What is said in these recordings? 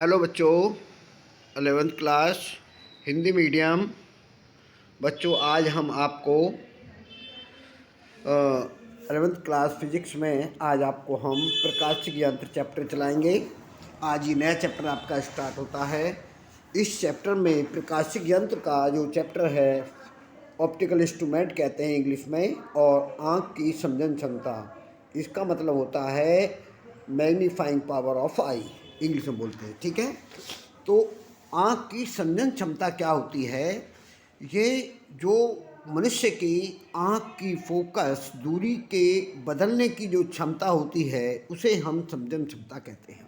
Hello बच्चों, 11th class Hindi medium. बच्चों, आज हम आपको 11th क्लास फिजिक्स में आज आपको हम प्रकाशिक यंत्र चैप्टर चलाएंगे। आज ये नया चैप्टर आपका स्टार्ट होता है। इस चैप्टर में प्रकाशिक यंत्र का जो चैप्टर है ऑप्टिकल इंस्ट्रूमेंट कहते हैं इंग्लिश में, और आँख की समझन क्षमता, इसका मतलब होता है magnifying power of I, English में बोलते हैं। ठीक है, तो आँख की समझन क्षमता क्या होती है? ये जो मनुष्य की आँख की फोकस दूरी के बदलने की जो क्षमता होती है उसे हम समझन क्षमता कहते हैं।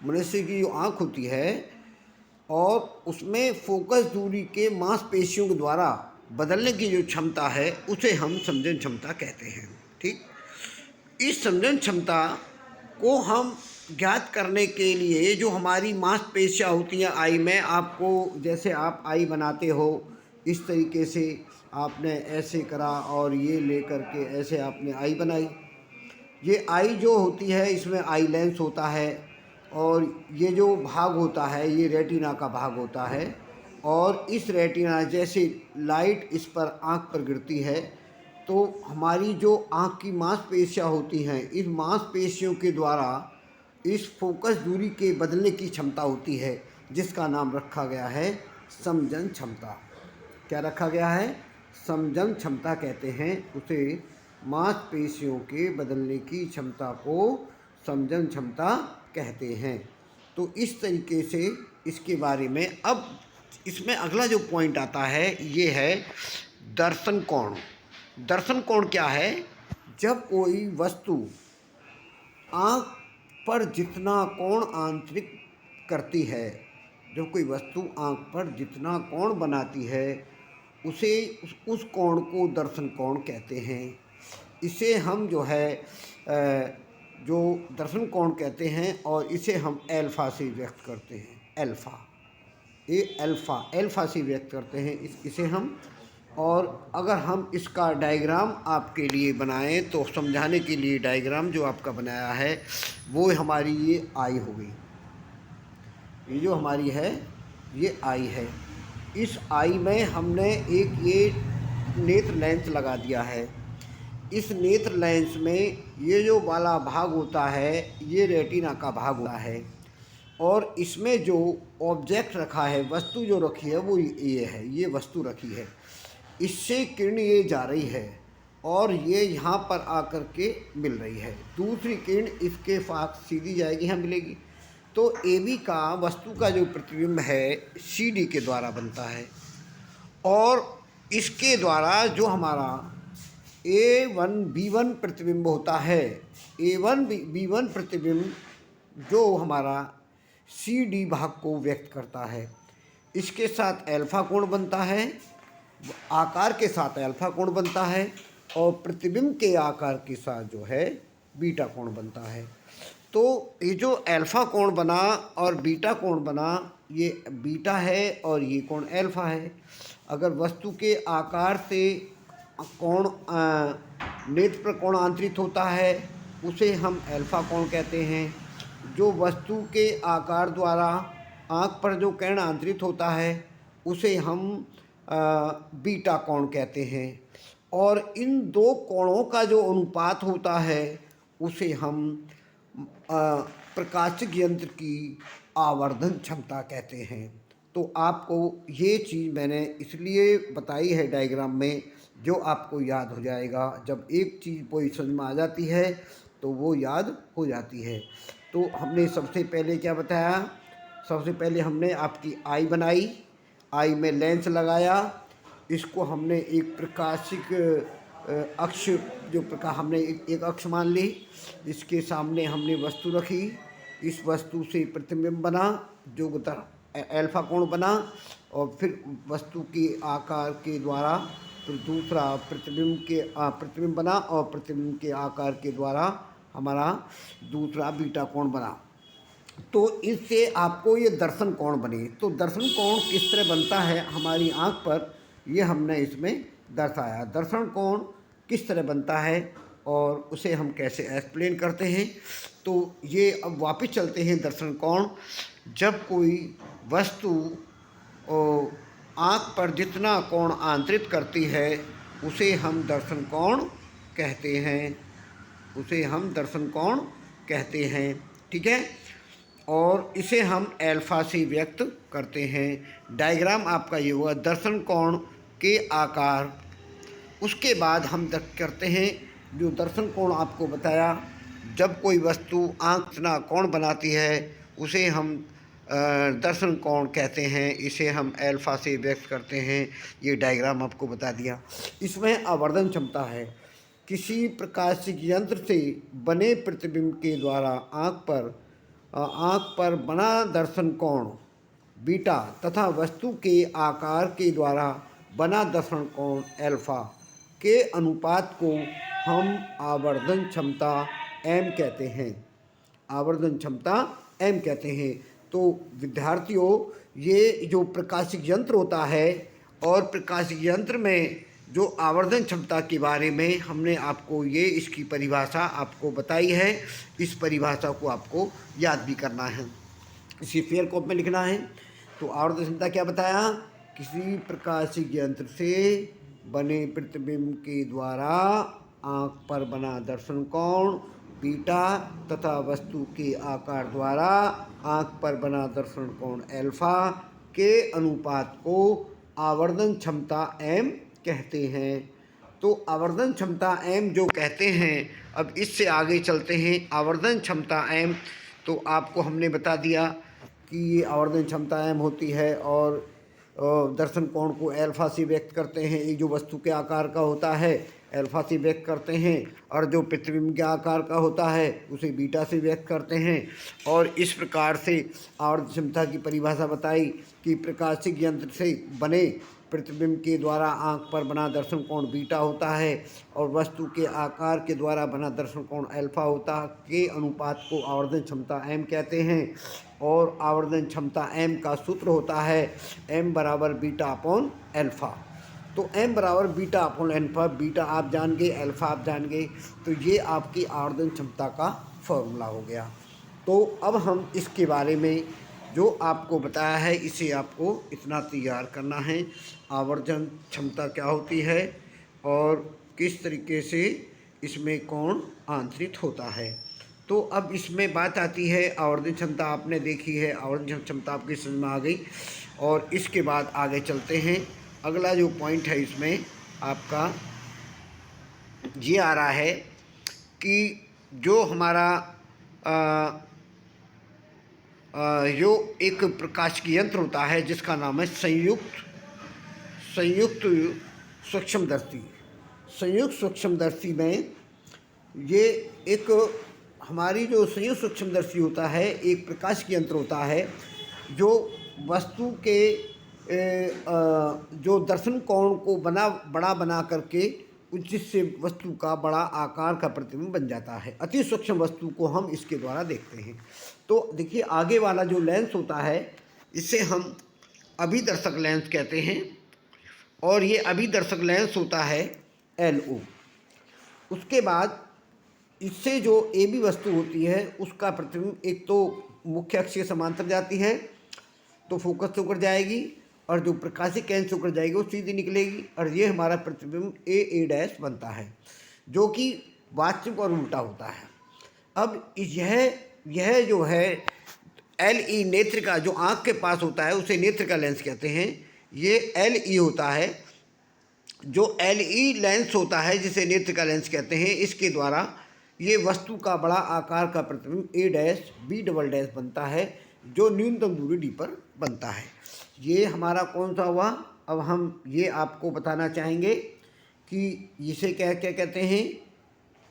मनुष्य की जो आँख होती है और उसमें फोकस दूरी के मांसपेशियों के द्वारा बदलने की जो क्षमता है उसे हम समझन क्षमता कहते हैं। ठीक, इस समझन क्षमता को हम ज्ञात करने के लिए जो हमारी मांसपेशियाँ होती हैं आई में, आपको जैसे आप आई बनाते हो इस तरीके से आपने ऐसे करा और ये लेकर के ऐसे आपने आई बनाई। ये आई जो होती है इसमें आई लेंस होता है, और ये जो भाग होता है ये रेटिना का भाग होता है। और इस रेटिना जैसे लाइट इस पर आँख पर गिरती है तो हमारी जो आँख की मांसपेशियाँ होती हैं, इस मांसपेशियों के द्वारा इस फोकस दूरी के बदलने की क्षमता होती है, जिसका नाम रखा गया है समझन क्षमता। क्या रखा गया है? समझन क्षमता कहते हैं उसे। मांसपेशियों के बदलने की क्षमता को समझन क्षमता कहते हैं। तो इस तरीके से इसके बारे में अब इसमें अगला जो पॉइंट आता है ये है दर्शन कोण। दर्शन कोण क्या है? जब कोई वस्तु आँख पर जितना कोण आंतरिक करती है, जब कोई वस्तु आँख पर जितना कोण बनाती है उसे उस कोण को दर्शन कोण कहते हैं। इसे हम जो है जो दर्शन कोण कहते हैं, और इसे हम एल्फ़ा से व्यक्त करते हैं। एल्फ़ा, ये एल्फ़ा से व्यक्त करते हैं इसे हम। और अगर हम इसका डायग्राम आपके लिए बनाएं तो समझाने के लिए डायग्राम जो आपका बनाया है वो हमारी ये आई हो गई। ये जो हमारी है ये आई है। इस आई में हमने एक ये नेत्र लेंस लगा दिया है। इस नेत्र लेंस में ये जो वाला भाग होता है ये रेटिना का भाग होता है, और इसमें जो ऑब्जेक्ट रखा है, वस्तु जो रखी है वो ये है, ये वस्तु रखी है। इससे किरण ये जा रही है और ये यहाँ पर आकर के मिल रही है। दूसरी किरण इसके पास सीधी जाएगी, यहाँ मिलेगी। तो ए बी का वस्तु का जो प्रतिबिंब है सी डी के द्वारा बनता है, और इसके द्वारा जो हमारा A1B1 प्रतिबिंब होता है, A1B1 प्रतिबिंब जो हमारा सी डी भाग को व्यक्त करता है, इसके साथ अल्फा कोण बनता है, आकार के साथ अल्फा कोण बनता है, और प्रतिबिंब के आकार के साथ जो है बीटा कोण बनता है। तो ये जो अल्फा कोण बना और बीटा कोण बना, ये बीटा है और ये कोण अल्फा है। अगर वस्तु के आकार से कोण नेत्र पर कोण आंतरित होता है उसे हम अल्फा कोण कहते हैं। जो वस्तु के आकार द्वारा आँख पर जो किरण आंतरित होता है उसे हम बीटा कोण कहते हैं। और इन दो कोणों का जो अनुपात होता है उसे हम प्रकाशिक यंत्र की आवर्धन क्षमता कहते हैं। तो आपको ये चीज़ मैंने इसलिए बताई है डायग्राम में, जो आपको याद हो जाएगा। जब एक चीज़ कोई समझ में आ जाती है तो वो याद हो जाती है। तो हमने सबसे पहले क्या बताया? सबसे पहले हमने आपकी आई बनाई, आई में लेंस लगाया, इसको हमने एक प्रकाशिक अक्ष, जो प्रकाश हमने एक अक्ष मान ली, इसके सामने हमने वस्तु रखी, इस वस्तु से प्रतिबिंब बना जो अल्फा कोण बना, और फिर वस्तु के आकार के द्वारा फिर दूसरा प्रतिबिंब बना, और प्रतिबिंब के आकार के द्वारा हमारा दूसरा बीटा कोण बना। तो इससे आपको ये दर्शन कोण बने। तो दर्शन कोण किस तरह बनता है हमारी आँख पर, ये हमने इसमें दर्शाया। दर्शन कोण किस तरह बनता है और उसे हम कैसे एक्सप्लेन करते हैं, तो ये अब वापस चलते हैं दर्शन कोण। जब कोई वस्तु आँख पर जितना कोण आंतरित करती है उसे हम दर्शन कोण कहते हैं, उसे हम दर्शन कोण कहते हैं। ठीक है, और इसे हम अल्फा से व्यक्त करते हैं। डायग्राम आपका ये हुआ दर्शन कोण के आकार। उसके बाद हम करते हैं जो दर्शन कोण आपको बताया, जब कोई वस्तु आँख इतना कोण बनाती है उसे हम दर्शन कोण कहते हैं, इसे हम अल्फा से व्यक्त करते हैं। ये डायग्राम आपको बता दिया। इसमें आवर्धन क्षमता है। किसी प्रकाशिक यंत्र से बने प्रतिबिंब के द्वारा आँख पर बना दर्शन कोण बीटा तथा वस्तु के आकार के द्वारा बना दर्शन कोण अल्फा के अनुपात को हम आवर्धन क्षमता एम कहते हैं, आवर्धन क्षमता एम कहते हैं। तो विद्यार्थियों, ये जो प्रकाशिक यंत्र होता है और प्रकाशिक यंत्र में जो आवर्धन क्षमता के बारे में हमने आपको ये इसकी परिभाषा आपको बताई है, इस परिभाषा को आपको याद भी करना है, इसी फेयर कॉपी में लिखना है। तो आवर्धन क्षमता क्या बताया, किसी प्रकाशिक यंत्र से बने प्रतिबिंब के द्वारा आँख पर बना दर्शन कोण बीटा तथा वस्तु के आकार द्वारा आँख पर बना दर्शन कोण अल्फा के अनुपात को आवर्धन क्षमता एम कहते हैं। तो आवर्धन क्षमता एम जो कहते हैं, अब इससे आगे चलते हैं। आवर्धन क्षमता एम तो आपको हमने बता दिया कि ये आवर्धन क्षमता एम होती है और दर्शन कोण को अल्फा से व्यक्त करते हैं। ये जो वस्तु के आकार का होता है अल्फा से व्यक्त करते हैं, और जो प्रतिबिंब के आकार का होता है उसे बीटा से व्यक्त करते हैं। और इस प्रकार से आवर्धन क्षमता की परिभाषा बताई कि प्रकाशिक यंत्र से बने प्रतिबिंब के द्वारा आँख पर बना दर्शन कोण बीटा होता है और वस्तु के आकार के द्वारा बना दर्शन कोण अल्फा होता के अनुपात को आवर्धन क्षमता एम कहते हैं। और आवर्धन क्षमता एम का सूत्र होता है एम बराबर बीटा अपॉन अल्फा। तो एम बराबर बीटा अपॉन अल्फा, बीटा आप जान गए, अल्फा आप जान गए, तो ये आपकी आवर्धन क्षमता का फॉर्मूला हो गया। तो अब हम इसके बारे में जो आपको बताया है इसे आपको इतना तैयार करना है, आवर्धन क्षमता क्या होती है और किस तरीके से इसमें कोण आंतरित होता है। तो अब इसमें बात आती है, आवर्धन क्षमता आपने देखी है, आवर्धन क्षमता आपकी समझ में आ गई। और इसके बाद आगे चलते हैं। अगला जो पॉइंट है इसमें आपका ये आ रहा है कि जो हमारा जो एक प्रकाशिक यंत्र होता है जिसका नाम है संयुक्त सूक्ष्मदर्शी। संयुक्त सूक्ष्मदर्शी में ये एक हमारी जो संयुक्त सूक्ष्मदर्शी होता है एक प्रकाशिक यंत्र होता है जो वस्तु के जो दर्शन कोण को बड़ा बना करके जिससे वस्तु का बड़ा आकार का प्रतिबिंब बन जाता है। अति सूक्ष्म वस्तु को हम इसके द्वारा देखते हैं। तो देखिए आगे वाला जो लेंस होता है इसे हम अभिदर्शक लेंस कहते हैं और ये अभिदर्शक लेंस होता है LO। उसके बाद इससे जो AB वस्तु होती है उसका प्रतिबिंब एक तो मुख्य अक्ष के समांतर जाती है तो फोकस होकर जाएगी और जो प्रकाशिक केंद्र से होकर जाएगी वो सीधी निकलेगी और ये हमारा प्रतिबिंब A बनता है जो कि वास्तविक और उल्टा होता है। अब यह जो है LE नेत्र का जो आँख के पास होता है उसे नेत्र का लेंस कहते हैं। ये LE होता है जो LE लेंस होता है जिसे नेत्र का लेंस कहते हैं। इसके द्वारा ये वस्तु का बड़ा आकार का प्रतिबिंब A', B" बनता है जो न्यूनतम दूरी D पर बनता है। ये हमारा कौन सा हुआ। अब हम ये आपको बताना चाहेंगे कि इसे क्या क्या कहते हैं,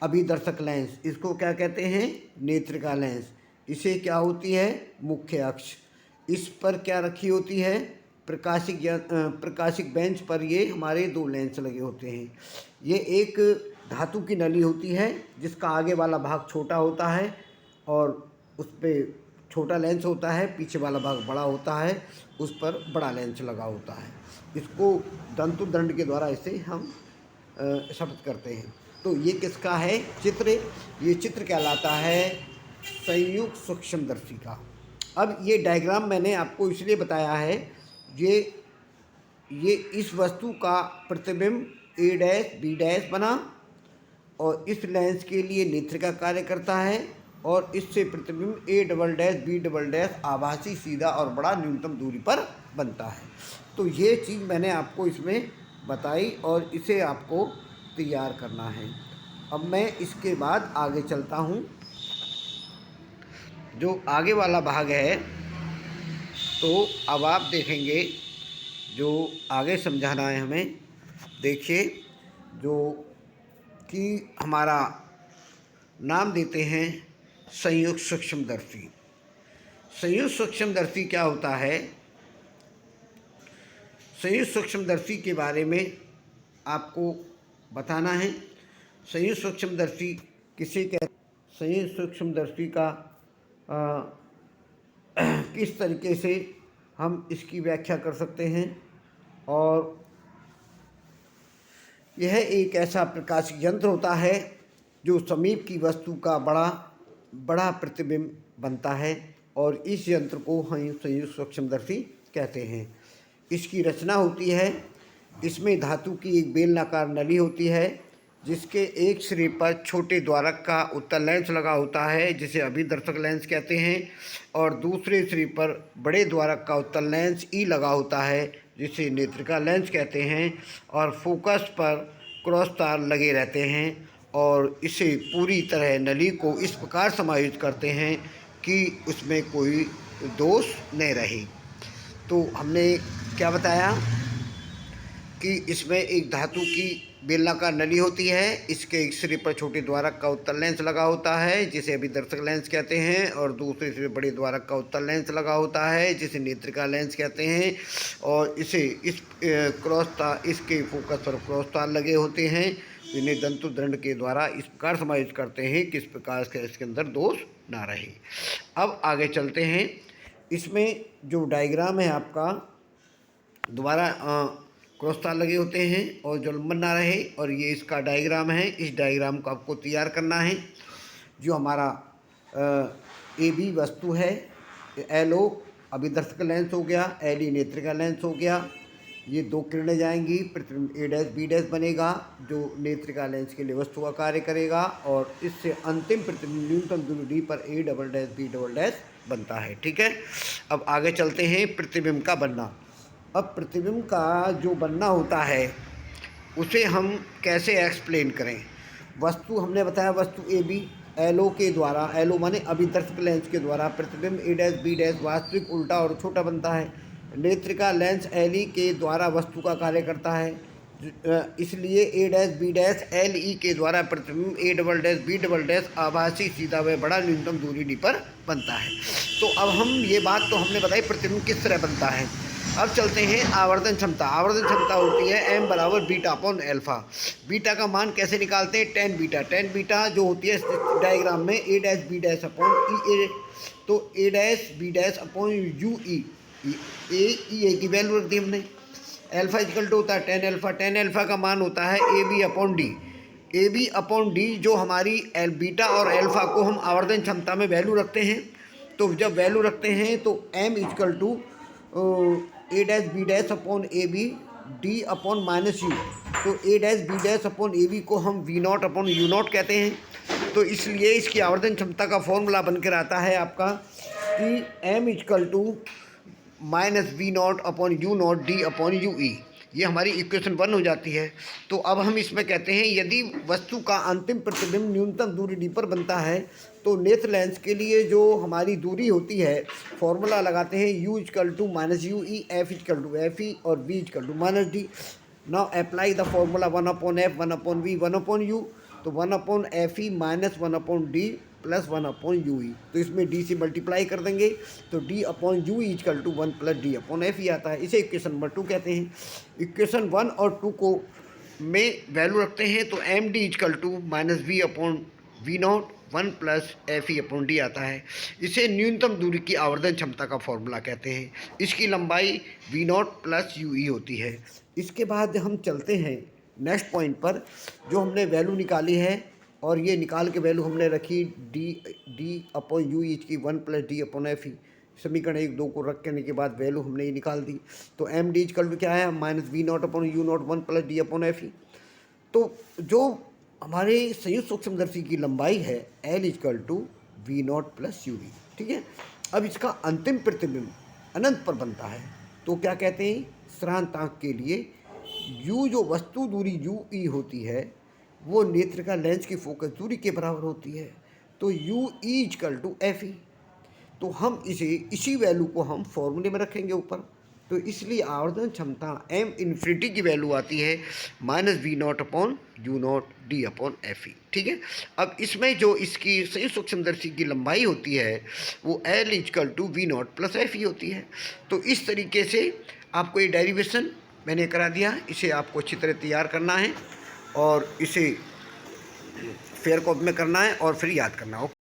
अभिदर्शक लेंस। इसको क्या कहते हैं, नेत्र का लेंस। इसे क्या होती है, मुख्य अक्ष। इस पर क्या रखी होती है, प्रकाशिक बेंच पर ये हमारे दो लेंस लगे होते हैं। ये एक धातु की नली होती है जिसका आगे वाला भाग छोटा होता है और उस पर छोटा लेंस होता है, पीछे वाला भाग बड़ा होता है, उस पर बड़ा लेंस लगा होता है। इसको दंड के द्वारा इसे हम शब्द करते हैं। तो ये किसका है चित्र, ये चित्र कहलाता है संयुक्त सूक्ष्मदर्शी का। अब ये डायग्राम मैंने आपको इसलिए बताया है, ये इस वस्तु का प्रतिबिंब ए डैश बी डैश बना और इस लेंस के लिए नेत्रिका कार्य करता है और इससे प्रतिबिंब A double dash B double dash आभासी, सीधा और बड़ा न्यूनतम दूरी पर बनता है। तो ये चीज़ मैंने आपको इसमें बताई और इसे आपको तैयार करना है। अब मैं इसके बाद आगे चलता हूँ। जो आगे वाला भाग है तो अब आप देखेंगे जो आगे समझाना है हमें। देखिए, जो कि हमारा नाम देते हैं संयुक्त सूक्ष्मदर्शी। संयुक्त सूक्ष्मदर्शी क्या होता है? संयुक्त सूक्ष्मदर्शी के बारे में आपको बताना है। संयुक्त सूक्ष्मदर्शी किसे कहते? संयुक्त सूक्ष्मदर्शी का किस तरीके से हम इसकी व्याख्या कर सकते हैं, और यह एक ऐसा प्रकाशिक यंत्र होता है जो समीप की वस्तु का बड़ा प्रतिबिंब बनता है और इस यंत्र को हम संयुक्त सूक्ष्मदर्शी कहते हैं। इसकी रचना होती है, इसमें धातु की एक बेलनाकार नली होती है जिसके एक सिरे पर छोटे द्वारक का उत्तल लेंस लगा होता है जिसे अभिदर्शक लेंस कहते हैं, और दूसरे सिरे पर बड़े द्वारक का उत्तल लेंस ई लगा होता है जिसे नेत्रिका लेंस कहते हैं, और फोकस पर क्रॉस तार लगे रहते हैं और इसे पूरी तरह नली को इस प्रकार समायोजित करते हैं कि उसमें कोई दोष न रहे। तो हमने क्या बताया कि इसमें एक धातु की बेलनाकार नली होती है, इसके एक सिरे पर छोटे द्वारक का उत्तल लेंस लगा होता है जिसे अभिदर्शक लेंस कहते हैं, और दूसरे सिरे बड़े द्वारक का उत्तल लेंस लगा होता है जिसे नेत्रिका लेंस कहते हैं, और इसे इस क्रॉस तार, इसके फोकस पर क्रॉस तार लगे होते हैं जिन्हें दंतु दंड के द्वारा इस प्रकार समायोजित करते हैं कि इस प्रकार से इसके अंदर दोष ना रहे। अब आगे चलते हैं। इसमें जो डायग्राम है आपका, दोबारा क्रॉस तार लगे होते हैं और जो लंबन ना रहे, और ये इसका डायग्राम है। इस डायग्राम को आपको तैयार करना है। जो हमारा ए बी वस्तु है, एल ओ अभिदर्शक लेंस हो गया, एल ई नेत्रिका लेंस हो गया, ये दो किरणें जाएंगी, प्रतिबिंब ए डैश बी डैश बनेगा जो नेत्रिका लेंस के लिए वस्तु का कार्य करेगा, और इससे अंतिम प्रतिबिंब न्यूनतम दूरी डी पर A double dash B double dash बनता है। ठीक है, अब आगे चलते हैं प्रतिबिंब का बनना। अब प्रतिबिंब का जो बनना होता है उसे हम कैसे एक्सप्लेन करें? वस्तु हमने बताया, वस्तु ए बी एल ओ के द्वारा, एल ओ माने अभिदर्शक लेंस के द्वारा प्रतिबिंब ए डैश बी डैश वास्तविक उल्टा और छोटा बनता है। नेत्रिका लेंस एल ई के द्वारा वस्तु का कार्य करता है, इसलिए A dash B dash L E के द्वारा प्रतिबिंब A double dash B double dash आभासी, सीधा व बड़ा न्यूनतम दूरी डी पर बनता है। तो अब हम ये बात तो हमने बताई प्रतिबिंब किस तरह बनता है। अब चलते हैं आवर्धन क्षमता। आवर्धन क्षमता होती है एम बराबर बीटा अपॉन एल्फा। बीटा का मान कैसे निकालते हैं? Tan beta. टेन बीटा जो होती है डायग्राम में A dash B dash upon E A, तो A dash B dash upon U E, A की वैल्यू रख दी हमने। एल्फा इक्वल टू होता है टेन एल्फा। टेन एल्फा का मान होता है A B upon D. A B upon D जो हमारी बीटा और एल्फा को हम आवर्धन क्षमता में वैल्यू रखते हैं, तो जब वैल्यू रखते हैं तो M equal to A dash B dash upon A B D upon minus U. तो A dash B dash upon A B को हम V not upon U nought कहते हैं। तो इसलिए इसकी आवर्धन क्षमता का फॉर्मूला बनकर आता है आपका कि M equal to minus V not upon U not D upon U E. ये हमारी इक्वेशन 1 हो जाती है। तो अब हम इसमें कहते हैं यदि वस्तु का अंतिम प्रतिबिंब न्यूनतम दूरी डी पर बनता है तो नेत्र लेंस के लिए जो हमारी दूरी होती है, फॉर्मूला लगाते हैं U equal to minus U E, F equal to F E और V equal to minus D. Now apply the formula 1 upon F, 1 upon V, 1 upon U. तो 1 upon F E minus 1 upon D plus 1 upon U E. तो इसमें D से multiply कर देंगे तो D upon U E equal to 1 plus D upon F E आता है। इसे इक्वेशन नंबर 2 कहते हैं। इक्वेशन 1 और 2 को में वैल्यू रखते हैं तो M D equal to minus V upon V not 1 plus F E upon D आता है। इसे न्यूनतम दूरी की आवर्धन क्षमता का फॉर्मूला कहते हैं। इसकी लंबाई V not plus U E होती है। इसके बाद हम चलते हैं नेक्स्ट पॉइंट पर। जो हमने वैल्यू निकाली है और ये निकाल के वैल्यू हमने रखी डी अपॉन यू इच की 1 प्लस डी अपॉन एफ ई। समीकरण 1 2 को रख करने के बाद वैल्यू हमने ये निकाल दी। तो एम डी इजकल टू क्या है, minus V not upon U not 1 plus D upon F E. तो जो हमारे संयुक्त सूक्ष्मदर्शी की लंबाई है L is equal to V not plus U V, ठीक है। अब इसका अंतिम प्रतिबिंब अनंत पर बनता है, तो क्या कहते हैं, श्रांतांक के लिए यू जो वस्तु दूरी यू ई होती है वो नेत्र का लेंस की फोकस दूरी के बराबर होती है। तो U E is equal to F E. तो हम इसी वैल्यू को हम फॉर्मूले में रखेंगे ऊपर। तो इसलिए आवर्धन क्षमता एम इन्फिनिटी की वैल्यू आती है minus V not upon U not D upon F E, ठीक है। अब इसमें जो इसकी संयुक्त सूक्ष्मदर्शी की लंबाई होती है वो L is equal to V not plus F E होती है। तो इस तरीके से आपको ये डेरिवेशन मैंने करा दिया, इसे आपको अच्छी तरह तैयार करना है और इसे फेयर कॉपी में करना है और फिर याद करना है।